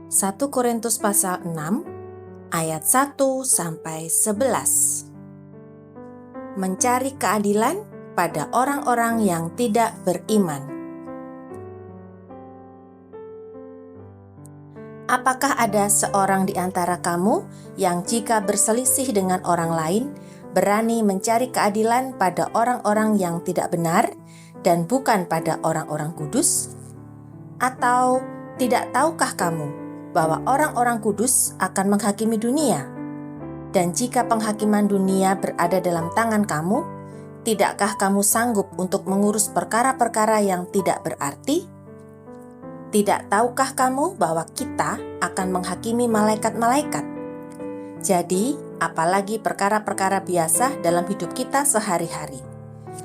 1 Korintus pasal 6 ayat 1-11. Mencari keadilan pada orang-orang yang tidak beriman. Apakah ada seorang di antara kamu yang jika berselisih dengan orang lain, berani mencari keadilan pada orang-orang yang tidak benar dan bukan pada orang-orang kudus? Atau tidak tahukah kamu bahwa orang-orang kudus akan menghakimi dunia? Dan jika penghakiman dunia berada dalam tangan kamu, tidakkah kamu sanggup untuk mengurus perkara-perkara yang tidak berarti? Tidak tahukah kamu bahwa kita akan menghakimi malaikat-malaikat? Jadi, apalagi perkara-perkara biasa dalam hidup kita sehari-hari.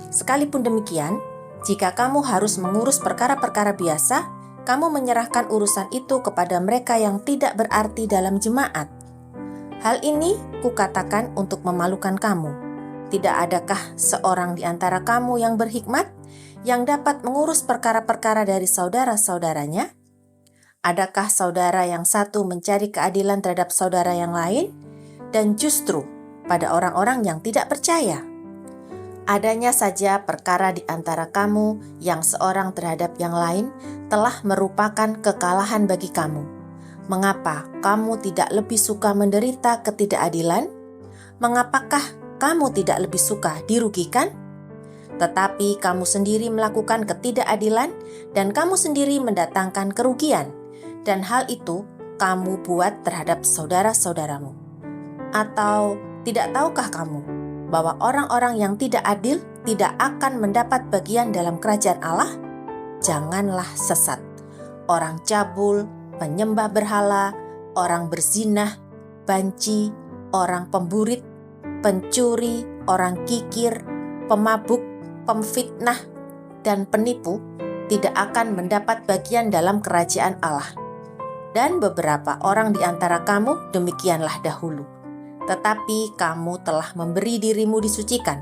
Sekalipun demikian, jika kamu harus mengurus perkara-perkara biasa, kamu menyerahkan urusan itu kepada mereka yang tidak berarti dalam jemaat. Hal ini kukatakan untuk memalukan kamu. Tidak adakah seorang di antara kamu yang berhikmat, yang dapat mengurus perkara-perkara dari saudara-saudaranya? Adakah saudara yang satu mencari keadilan terhadap saudara yang lain, dan justru pada orang-orang yang tidak percaya? Adanya saja perkara di antara kamu yang seorang terhadap yang lain telah merupakan kekalahan bagi kamu. Mengapa kamu tidak lebih suka menderita ketidakadilan? Mengapakah kamu tidak lebih suka dirugikan? Tetapi kamu sendiri melakukan ketidakadilan dan kamu sendiri mendatangkan kerugian, dan hal itu kamu buat terhadap saudara-saudaramu. Atau tidak tahukah kamu bahwa orang-orang yang tidak adil tidak akan mendapat bagian dalam kerajaan Allah? Janganlah sesat. Orang cabul, penyembah berhala, orang berzinah, banci, orang pemburit, pencuri, orang kikir, pemabuk, pemfitnah, dan penipu tidak akan mendapat bagian dalam kerajaan Allah. Dan beberapa orang di antara kamu demikianlah dahulu. Tetapi kamu telah memberi dirimu disucikan,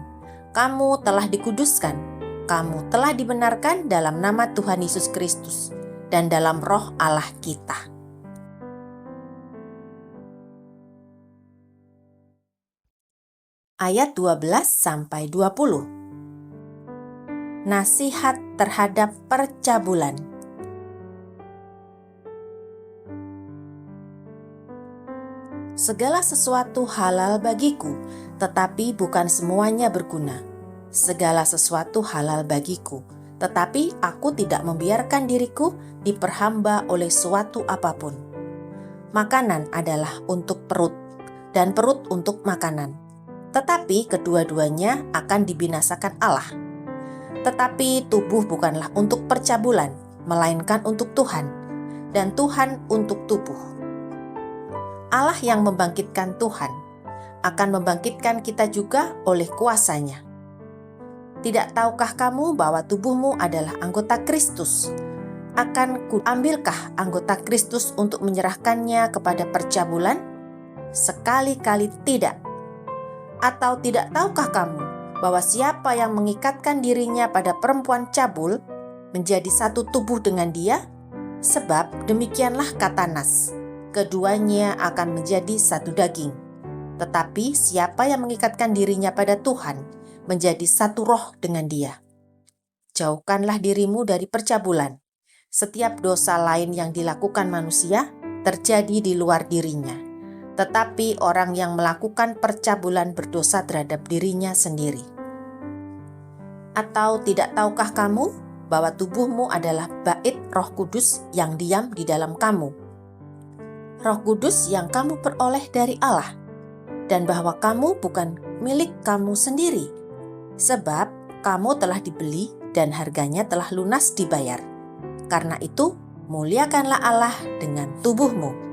kamu telah dikuduskan, kamu telah dibenarkan dalam nama Tuhan Yesus Kristus dan dalam roh Allah kita. Ayat 12-20. Nasihat terhadap percabulan. Segala sesuatu halal bagiku, tetapi bukan semuanya berguna. Segala sesuatu halal bagiku, tetapi aku tidak membiarkan diriku diperhamba oleh suatu apapun. Makanan adalah untuk perut, dan perut untuk makanan. Tetapi kedua-duanya akan dibinasakan Allah. Tetapi tubuh bukanlah untuk percabulan, melainkan untuk Tuhan, dan Tuhan untuk tubuh. Allah yang membangkitkan Tuhan akan membangkitkan kita juga oleh kuasa-Nya. Tidak tahukah kamu bahwa tubuhmu adalah anggota Kristus? Akan kuambilkah anggota Kristus untuk menyerahkannya kepada percabulan? Sekali-kali tidak. Atau tidak tahukah kamu bahwa siapa yang mengikatkan dirinya pada perempuan cabul menjadi satu tubuh dengan dia? Sebab demikianlah kata Nas, keduanya akan menjadi satu daging. Tetapi siapa yang mengikatkan dirinya pada Tuhan menjadi satu roh dengan dia. Jauhkanlah dirimu dari percabulan. Setiap dosa lain yang dilakukan manusia terjadi di luar dirinya. Tetapi orang yang melakukan percabulan berdosa terhadap dirinya sendiri. Atau tidak tahukah kamu bahwa tubuhmu adalah bait Roh Kudus yang diam di dalam kamu? Roh Kudus yang kamu peroleh dari Allah, dan bahwa kamu bukan milik kamu sendiri, sebab kamu telah dibeli dan harganya telah lunas dibayar. Karena itu, muliakanlah Allah dengan tubuhmu.